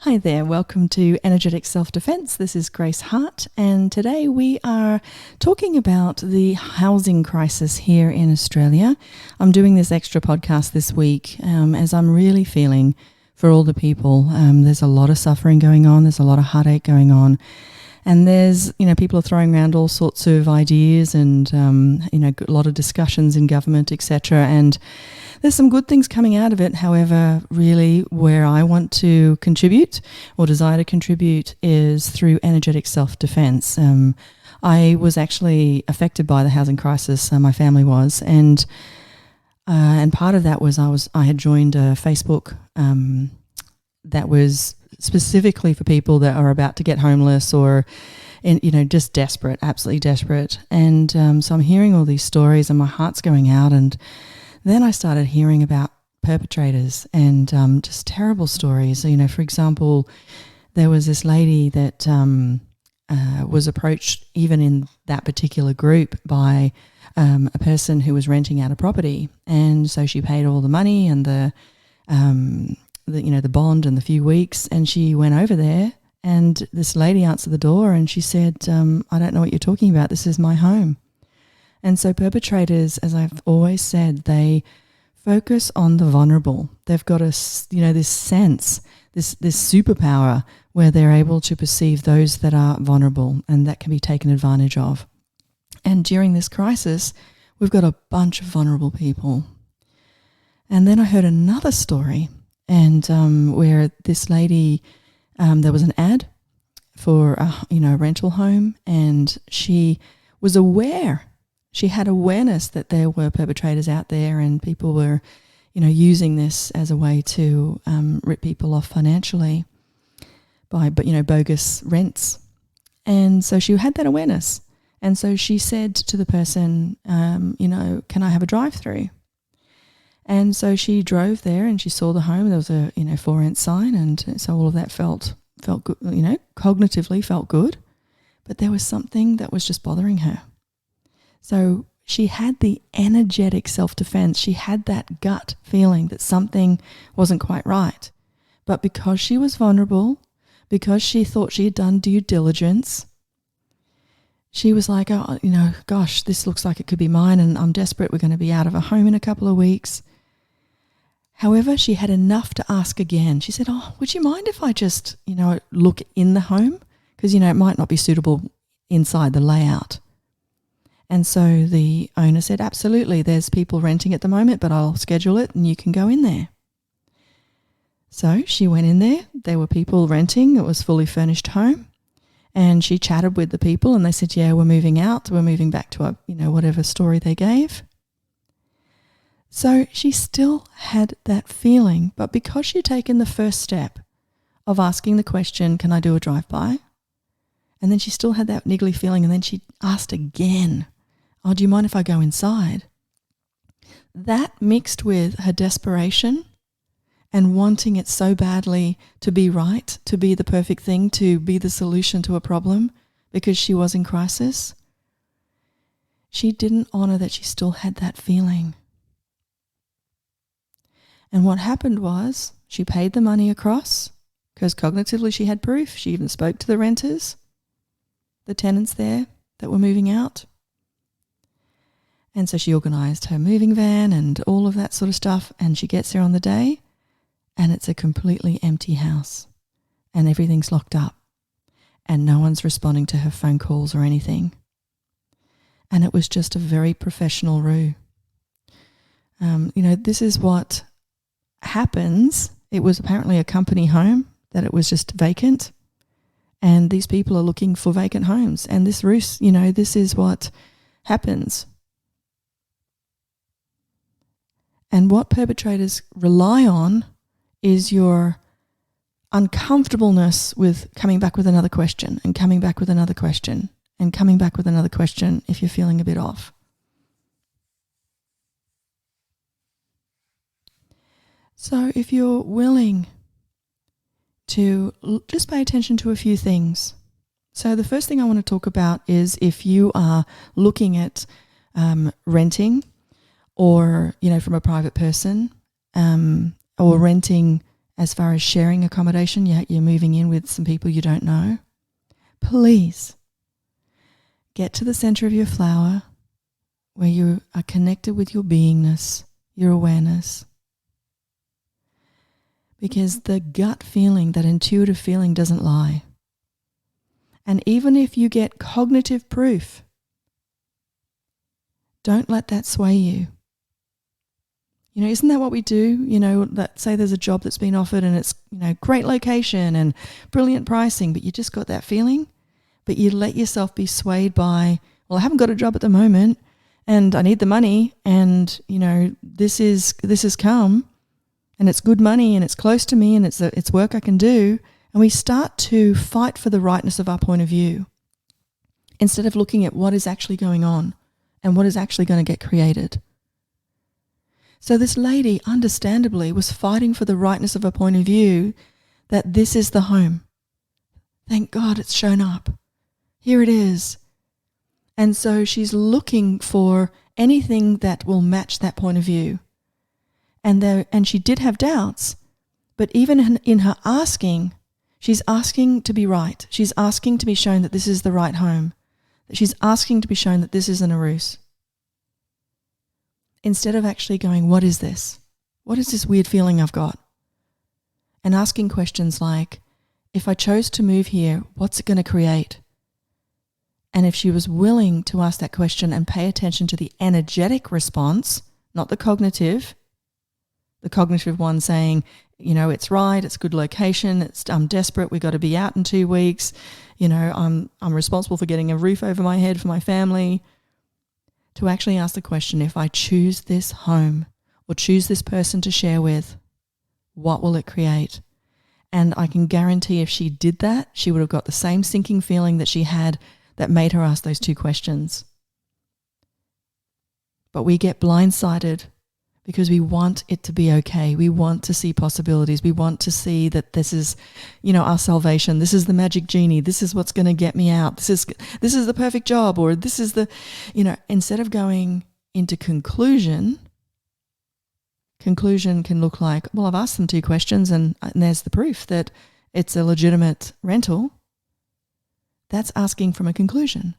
Hi there, welcome to Energetic Self-Defense. This is Grace Hart, and today we are talking about the housing crisis here in Australia. I'm doing this extra podcast this week as I'm really feeling for all the people. There's a lot of suffering going on, there's a lot of heartache going on, and there's, people are throwing around all sorts of ideas and, a lot of discussions in government, etc. And there's some good things coming out of it. However, really where I want to contribute or desire to contribute is through energetic self-defense. I was actually affected by the housing crisis, my family was, and part of that was I had joined a Facebook that was specifically for people that are about to get homeless or just desperate, absolutely desperate. And so I'm hearing all these stories and my heart's going out, and then I started hearing about perpetrators and just terrible stories. For example, there was this lady that was approached even in that particular group by a person who was renting out a property. And so she paid all the money and the bond and the few weeks, and she went over there, and this lady answered the door and she said, I don't know what you're talking about. This is my home. And so perpetrators, as I've always said, they focus on the vulnerable. They've got this sense, this superpower where they're able to perceive those that are vulnerable, and that can be taken advantage of. And during this crisis, we've got a bunch of vulnerable people. And then I heard another story, and where this lady, there was an ad for a rental home, and she was aware. She had awareness that there were perpetrators out there, and people were, using this as a way to rip people off financially by, bogus rents. And so she had that awareness. And so she said to the person, can I have a drive-through? And so she drove there and she saw the home. There was a, for rent sign, and so all of that felt good, cognitively felt good. But there was something that was just bothering her. So she had the energetic self-defense. She had that gut feeling that something wasn't quite right. But because she was vulnerable, because she thought she had done due diligence, she was like, gosh, this looks like it could be mine, and I'm desperate. We're going to be out of a home in a couple of weeks. However, she had enough to ask again. She said, would you mind if I just, look in the home? Because, it might not be suitable inside the layout. And so the owner said, absolutely, there's people renting at the moment, but I'll schedule it and you can go in there. So she went in there. There were people renting. It was a fully furnished home. And she chatted with the people and they said, yeah, we're moving out. We're moving back to whatever story they gave. So she still had that feeling, but because she'd taken the first step of asking the question, can I do a drive-by? And then she still had that niggly feeling, and then she asked again, do you mind if I go inside? That mixed with her desperation and wanting it so badly to be right, to be the perfect thing, to be the solution to a problem because she was in crisis, she didn't honor that she still had that feeling. And what happened was she paid the money across because cognitively she had proof. She even spoke to the renters, the tenants there that were moving out. And so she organised her moving van and all of that sort of stuff, and she gets there on the day and it's a completely empty house and everything's locked up and no one's responding to her phone calls or anything. And it was just a very professional ruse. This is what happens. It was apparently a company home, that it was just vacant, and these people are looking for vacant homes, and this ruse, this is what happens. And what perpetrators rely on is your uncomfortableness with coming back with another question and coming back with another question and coming back with another question if you're feeling a bit off. So if you're willing to just pay attention to a few things. So the first thing I want to talk about is if you are looking at renting or, from a private person or renting as far as sharing accommodation, you're moving in with some people you don't know, please get to the center of your flower where you are connected with your beingness, your awareness. Because the gut feeling, that intuitive feeling, doesn't lie. And even if you get cognitive proof, don't let that sway you. You know, isn't that what we do? You know, say there's a job that's been offered and it's, you know, great location and brilliant pricing, but you just got that feeling. But you let yourself be swayed by, well, I haven't got a job at the moment and I need the money and, you know, this has come and it's good money and it's close to me and it's work I can do. And we start to fight for the rightness of our point of view instead of looking at what is actually going on and what is actually going to get created. So this lady, understandably, was fighting for the rightness of her point of view, that this is the home. Thank God it's shown up. Here it is. And so she's looking for anything that will match that point of view. And she did have doubts, but even in her asking, she's asking to be right. She's asking to be shown that this is the right home. She's asking to be shown that this isn't a ruse. Instead of actually going, what is this? What is this weird feeling I've got? And asking questions like, if I chose to move here, what's it going to create? And if she was willing to ask that question and pay attention to the energetic response, not the cognitive one saying, you know, it's right, it's good location, I'm desperate, we got to be out in 2 weeks, you know, I'm responsible for getting a roof over my head for my family. To actually ask the question, if I choose this home or choose this person to share with, what will it create? And I can guarantee if she did that, she would have got the same sinking feeling that she had that made her ask those 2 questions. But we get blindsided because we want it to be okay. We want to see possibilities. We want to see that this is, you know, our salvation. This is the magic genie. This is what's going to get me out. This is the perfect job, or this is the, you know, instead of going into conclusion can look like, well, I've asked them 2 questions and there's the proof that it's a legitimate rental. That's asking from a conclusion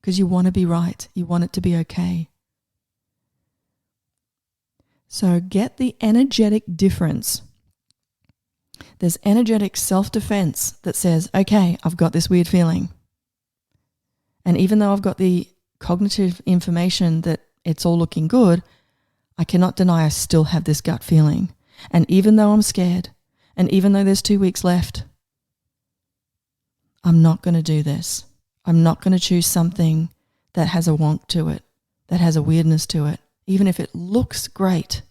because you want to be right. You want it to be okay. So get the energetic difference. There's energetic self-defense that says, okay, I've got this weird feeling. And even though I've got the cognitive information that it's all looking good, I cannot deny I still have this gut feeling. And even though I'm scared, and even though there's 2 weeks left, I'm not going to do this. I'm not going to choose something that has a wonk to it, that has a weirdness to it, even if it looks great.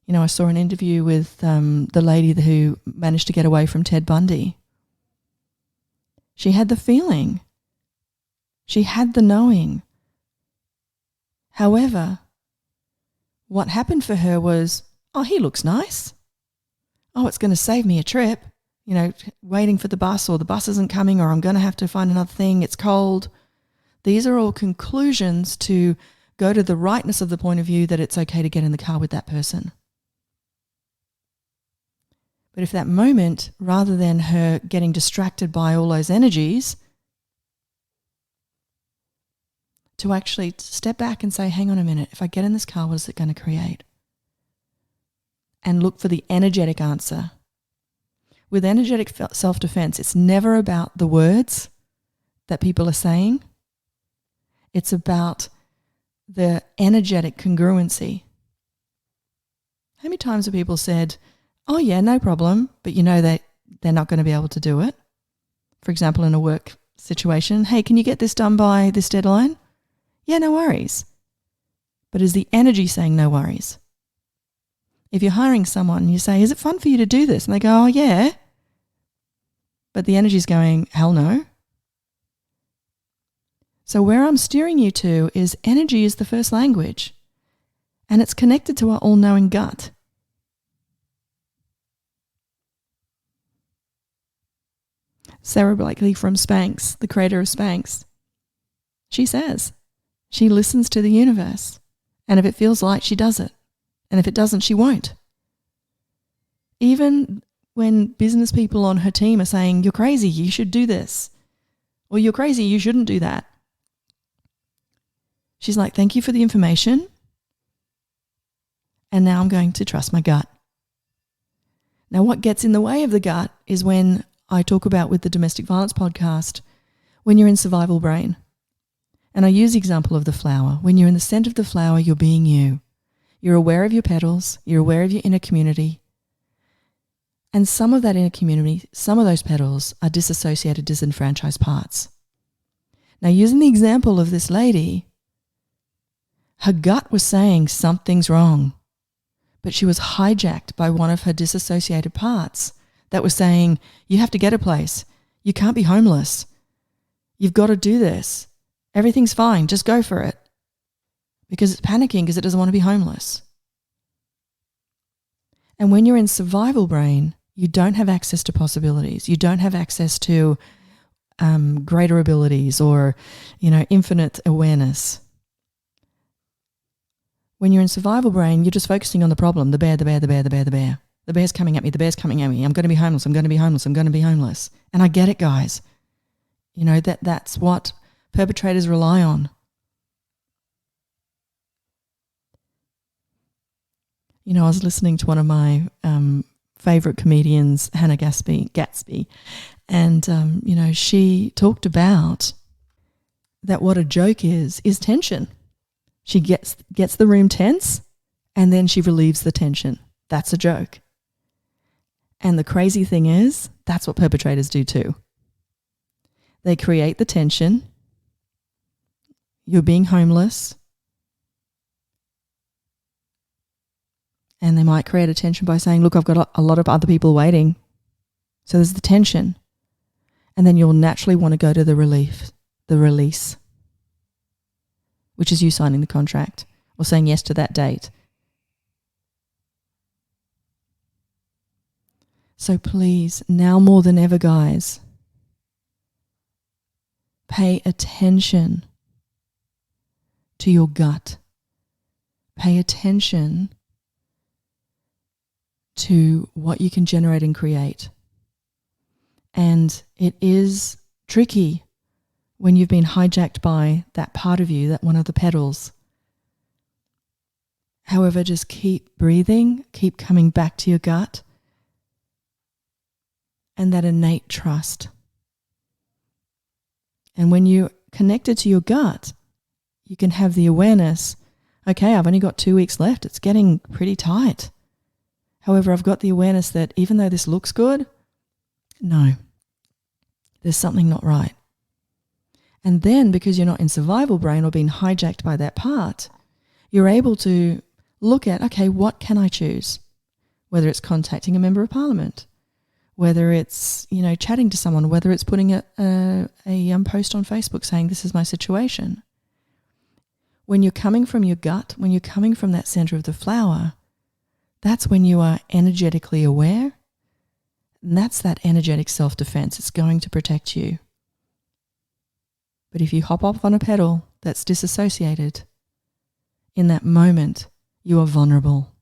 You know, I saw an interview with the lady who managed to get away from Ted Bundy. She had the feeling. She had the knowing. However, what happened for her was, oh, he looks nice. Oh, it's going to save me a trip. You know, waiting for the bus, or the bus isn't coming, or I'm going to have to find another thing. It's cold. These are all conclusions to go to the rightness of the point of view that it's okay to get in the car with that person. But if that moment, rather than her getting distracted by all those energies, to actually step back and say, hang on a minute, if I get in this car, what is it going to create? And look for the energetic answer. With energetic self-defense, it's never about the words that people are saying. It's about the energetic congruency. How many times have people said, oh yeah, no problem, but you know that they're not going to be able to do it? For example, in a work situation, hey, can you get this done by this deadline? Yeah, no worries. But is the energy saying no worries? If you're hiring someone and you say, is it fun for you to do this? And they go, oh yeah. But the energy's going, hell no. So where I'm steering you to is energy is the first language, and it's connected to our all-knowing gut. Sarah Blakely from Spanx, the creator of Spanx, she says she listens to the universe, and if it feels right, she does it. And if it doesn't, she won't. Even when business people on her team are saying, you're crazy, you should do this. Or you're crazy, you shouldn't do that. She's like, thank you for the information. And now I'm going to trust my gut. Now, what gets in the way of the gut is when I talk about with the domestic violence podcast, when you're in survival brain. And I use the example of the flower. When you're in the center of the flower, you're being you. You're aware of your petals. You're aware of your inner community. And some of that inner community, some of those petals are disassociated, disenfranchised parts. Now, using the example of this lady, her gut was saying something's wrong, but she was hijacked by one of her disassociated parts that was saying, you have to get a place. You can't be homeless. You've got to do this. Everything's fine. Just go for it. Because it's panicking because it doesn't want to be homeless. And when you're in survival brain, you don't have access to possibilities. You don't have access to greater abilities or, infinite awareness. When you're in survival brain, you're just focusing on the problem, the bear, the bear, the bear, the bear, the bear. The bear's coming at me, the bear's coming at me. I'm going to be homeless, I'm going to be homeless, I'm going to be homeless. And I get it, guys. That's what perpetrators rely on. I was listening to one of my favorite comedians, Hannah Gatsby, and, she talked about that what a joke is tension. She gets the room tense and then she relieves the tension. That's a joke. And the crazy thing is, that's what perpetrators do too. They create the tension. You're being homeless. And they might create a tension by saying, look, I've got a lot of other people waiting. So there's the tension. And then you'll naturally want to go to the release, which is you signing the contract or saying yes to that date. So please, now more than ever, guys, pay attention to your gut. Pay attention to what you can generate and create. And it is tricky when you've been hijacked by that part of you, that one of the petals. However, just keep breathing, keep coming back to your gut and that innate trust. And when you're connected to your gut, you can have the awareness, okay, I've only got 2 weeks left. It's getting pretty tight. However, I've got the awareness that even though this looks good, no, there's something not right. And then because you're not in survival brain or being hijacked by that part, you're able to look at, okay, what can I choose? Whether it's contacting a member of parliament, whether it's, chatting to someone, whether it's putting a post on Facebook saying, this is my situation. When you're coming from your gut, when you're coming from that center of the flower, that's when you are energetically aware. And that's that energetic self-defense. It's going to protect you. But if you hop off on a petal that's disassociated, in that moment, you are vulnerable.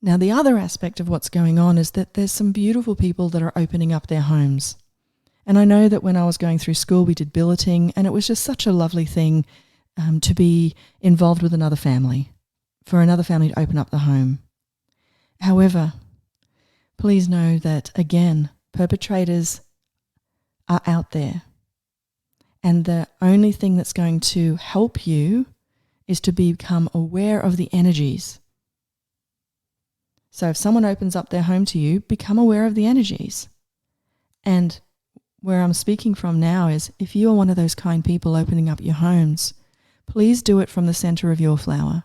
Now, the other aspect of what's going on is that there's some beautiful people that are opening up their homes. And I know that when I was going through school, we did billeting, and it was just such a lovely thing to be involved with another family, for another family to open up the home. However, please know that, again, perpetrators are out there. And the only thing that's going to help you is to become aware of the energies. So if someone opens up their home to you, become aware of the energies. And where I'm speaking from now is if you are one of those kind people opening up your homes, please do it from the center of your flower.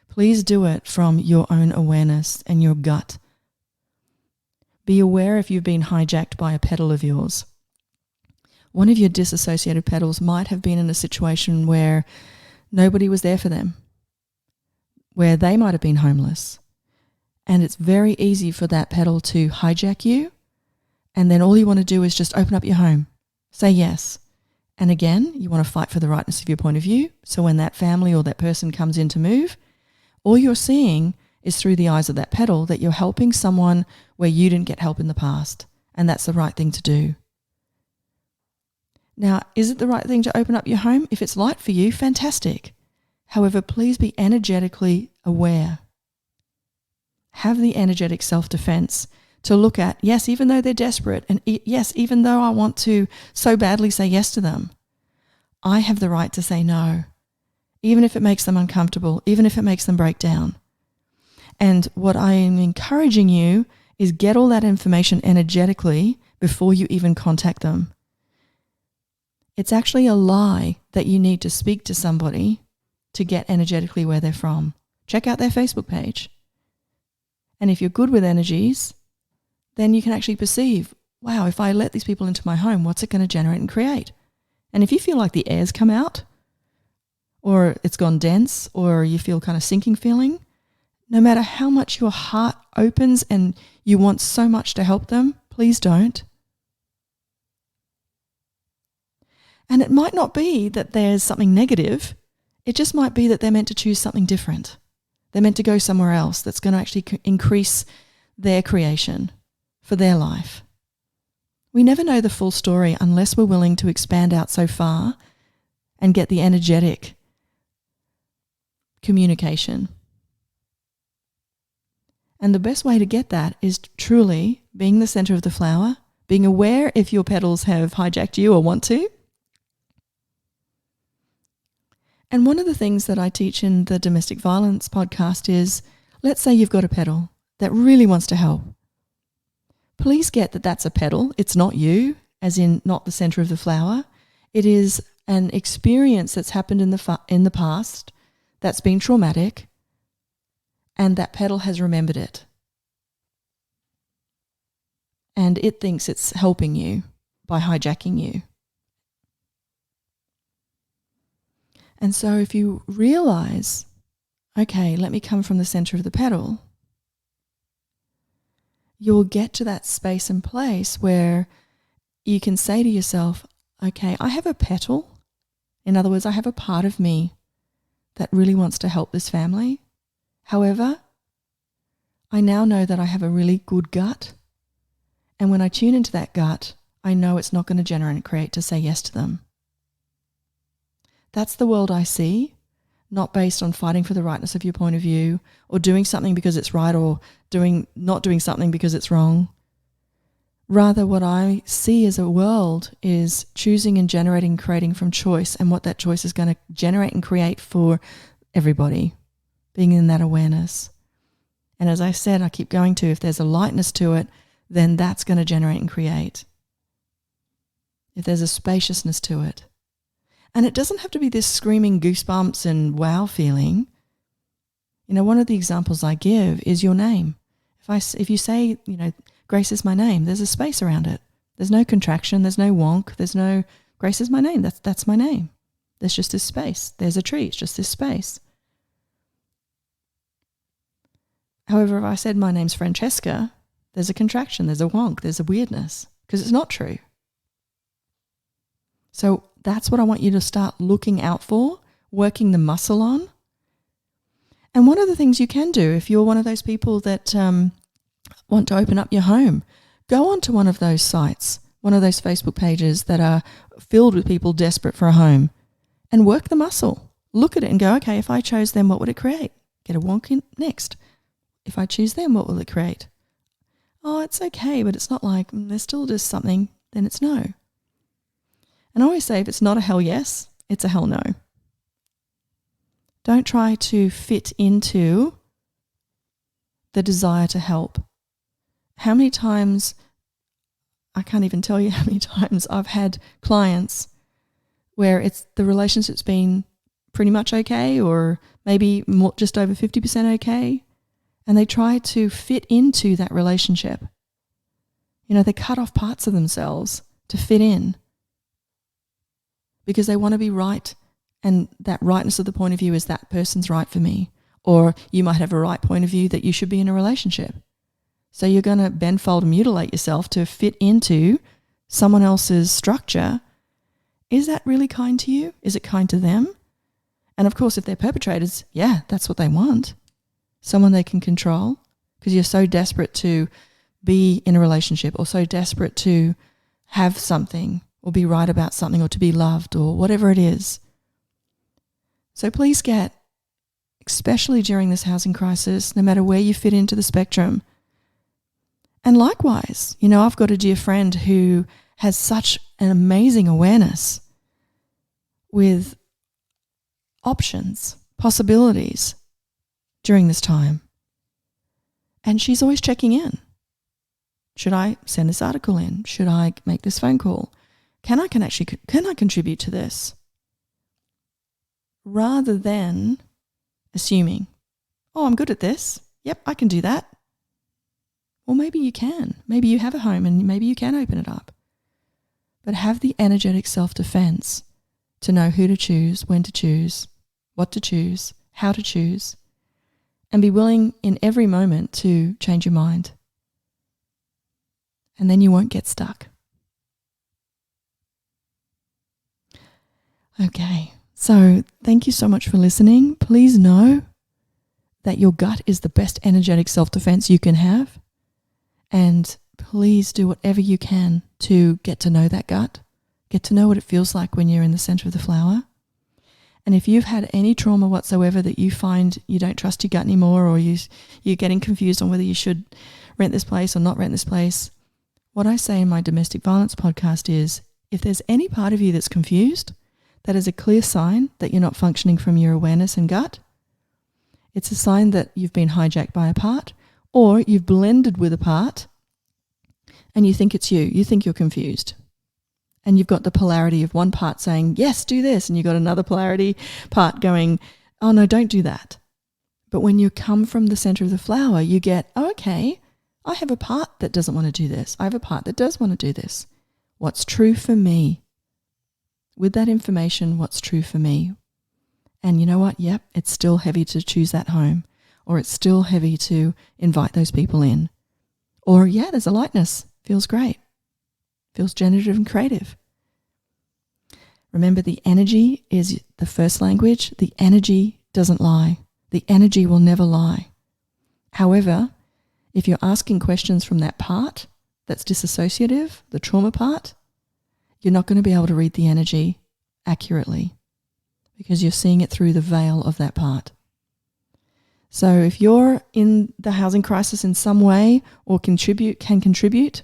Please do it from your own awareness and your gut. Be aware if you've been hijacked by a petal of yours. One of your disassociated petals might have been in a situation where nobody was there for them, where they might have been homeless. And it's very easy for that petal to hijack you. And then all you want to do is just open up your home. Say yes. And again, you want to fight for the rightness of your point of view. So when that family or that person comes in to move, all you're seeing is through the eyes of that petal that you're helping someone where you didn't get help in the past, and that's the right thing to do. Now, is it the right thing to open up your home? If it's light for you, fantastic. However, please be energetically aware. Have the energetic self-defense to look at, yes, even though they're desperate, and yes, even though I want to so badly say yes to them, I have the right to say no, even if it makes them uncomfortable, even if it makes them break down. And what I am encouraging you is get all that information energetically before you even contact them. It's actually a lie that you need to speak to somebody to get energetically where they're from. Check out their Facebook page. And if you're good with energies, then you can actually perceive, wow, if I let these people into my home, what's it going to generate and create? And if you feel like the air's come out, or it's gone dense, or you feel kind of sinking feeling, no matter how much your heart opens and you want so much to help them, please don't. And it might not be that there's something negative. It just might be that they're meant to choose something different. They're meant to go somewhere else that's going to actually increase their creation for their life. We never know the full story unless we're willing to expand out so far and get the energetic communication. And the best way to get that is truly being the center of the flower, being aware if your petals have hijacked you or want to. And one of the things that I teach in the domestic violence podcast is, let's say you've got a petal that really wants to help. Please get that that's a petal. It's not you, as in not the center of the flower. It is an experience that's happened in the past that's been traumatic, and that petal has remembered it. And it thinks it's helping you by hijacking you. And so if you realize, okay, let me come from the center of the petal, you'll get to that space and place where you can say to yourself, okay, I have a petal. In other words, I have a part of me that really wants to help this family. However, I now know that I have a really good gut. And when I tune into that gut, I know it's not going to generate and create to say yes to them. That's the world I see, not based on fighting for the rightness of your point of view or doing something because it's right or not doing something because it's wrong. Rather, what I see as a world is choosing and generating, creating from choice, and what that choice is going to generate and create for everybody, being in that awareness. And as I said, I keep going to, if there's a lightness to it, then that's going to generate and create. If there's a spaciousness to it. And it doesn't have to be this screaming goosebumps and wow feeling. You know, one of the examples I give is your name. If you say, you know, Grace is my name, there's a space around it. There's no contraction, there's no wonk, there's no Grace is my name, that's my name. There's just this space. There's a tree, it's just this space. However, if I said my name's Francesca, there's a contraction, there's a wonk, there's a weirdness, because it's not true. So that's what I want you to start looking out for, working the muscle on. And one of the things you can do, if you're one of those people that want to open up your home, go onto one of those sites, one of those Facebook pages that are filled with people desperate for a home, and work the muscle. Look at it and go, okay, if I chose them, what would it create? Get a wonk in next. If I choose them, what will it create? Oh, it's okay, but it's not like, there's still just something, then it's no. And I always say, if it's not a hell yes, it's a hell no. Don't try to fit into the desire to help. How many times, I can't even tell you how many times I've had clients where it's the relationship's been pretty much okay, or maybe more, just over 50% okay, and they try to fit into that relationship. You know, they cut off parts of themselves to fit in because they want to be right, and that rightness of the point of view is that person's right for me. Or you might have a right point of view that you should be in a relationship. So you're going to bend, fold, and mutilate yourself to fit into someone else's structure. Is that really kind to you? Is it kind to them? And of course, if they're perpetrators, yeah, that's what they want. someone they can control, because you're so desperate to be in a relationship or so desperate to have something or be right about something or to be loved or whatever it is. So please get, especially during this housing crisis, no matter where you fit into the spectrum. And likewise, I've got a dear friend who has such an amazing awareness with options, possibilities during this time. And she's always checking in. Should I send this article in? Should I make this phone call? Can I contribute to this? Rather than assuming, oh, I'm good at this. Yep, I can do that. Well, maybe you can. Maybe you have a home and maybe you can open it up. But have the energetic self-defense to know who to choose, when to choose, what to choose, how to choose, and be willing in every moment to change your mind. And then you won't get stuck. Okay, so thank you so much for listening. Please know that your gut is the best energetic self-defense you can have. And please do whatever you can to get to know that gut, get to know what it feels like when you're in the center of the flower. And if you've had any trauma whatsoever that you find you don't trust your gut anymore, or you're getting confused on whether you should rent this place or not rent this place, what I say in my domestic violence podcast is, if there's any part of you that's confused, that is a clear sign that you're not functioning from your awareness and gut. It's a sign that you've been hijacked by a part, or you've blended with a part and you think it's you. You think you're confused. And you've got the polarity of one part saying, yes, do this. And you've got another polarity part going, oh no, don't do that. But when you come from the center of the flower, you get, oh, okay, I have a part that doesn't want to do this. I have a part that does want to do this. What's true for me? With that information, what's true for me? And you know what? Yep, it's still heavy to choose that home, or it's still heavy to invite those people in. Or yeah, there's a lightness. Feels great. Feels generative and creative. Remember, the energy is the first language. The energy doesn't lie. The energy will never lie. However, if you're asking questions from that part that's disassociative, the trauma part, you're not going to be able to read the energy accurately because you're seeing it through the veil of that part. So if you're in the housing crisis in some way or can contribute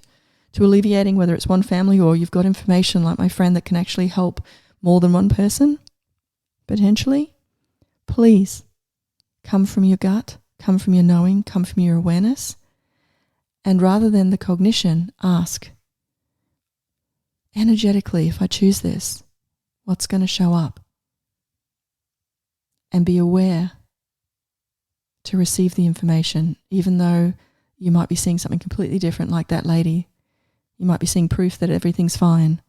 to alleviating, whether it's one family or you've got information like my friend that can actually help more than one person, potentially, please come from your gut, come from your knowing, come from your awareness. And rather than the cognition, ask, energetically, if I choose this, what's going to show up? And be aware to receive the information, even though you might be seeing something completely different, like that lady. You might be seeing proof that everything's fine.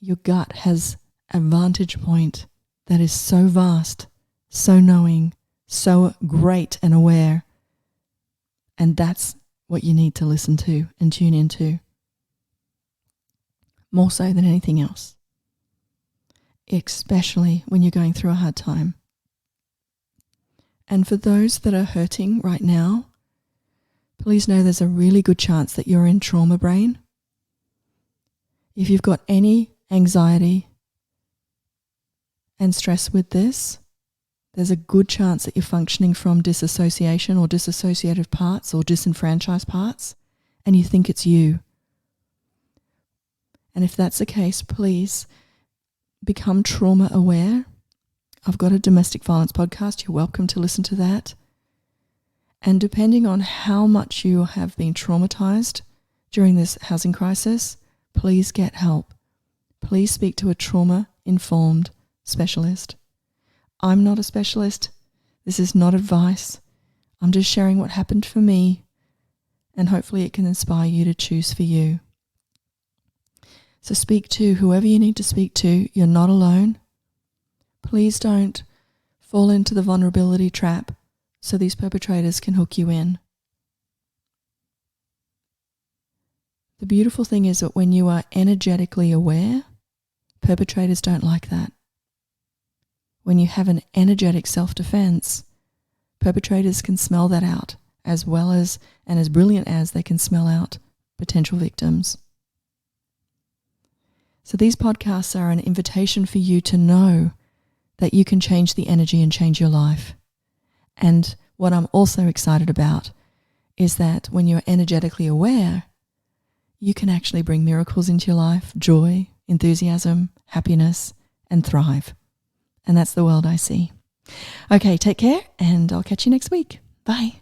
Your gut has a vantage point that is so vast, so knowing, so great and aware. And that's what you need to listen to and tune into. More so than anything else. Especially when you're going through a hard time. And for those that are hurting right now, please know there's a really good chance that you're in trauma brain. If you've got any anxiety and stress with this, there's a good chance that you're functioning from disassociation or dissociative parts or disenfranchised parts, and you think it's you. And if that's the case, please become trauma aware. I've got a domestic violence podcast. You're welcome to listen to that. And depending on how much you have been traumatized during this housing crisis, please get help. Please speak to a trauma-informed specialist. I'm not a specialist. This is not advice. I'm just sharing what happened for me, and hopefully it can inspire you to choose for you. So speak to whoever you need to speak to. You're not alone. Please don't fall into the vulnerability trap so these perpetrators can hook you in. The beautiful thing is that when you are energetically aware, perpetrators don't like that. when you have an energetic self-defense, perpetrators can smell that out as well as, and as brilliant as they can smell out potential victims. So these podcasts are an invitation for you to know that you can change the energy and change your life. And what I'm also excited about is that when you're energetically aware, you can actually bring miracles into your life, joy, enthusiasm, happiness, and thrive. And that's the world I see. Okay, take care, and I'll catch you next week. Bye.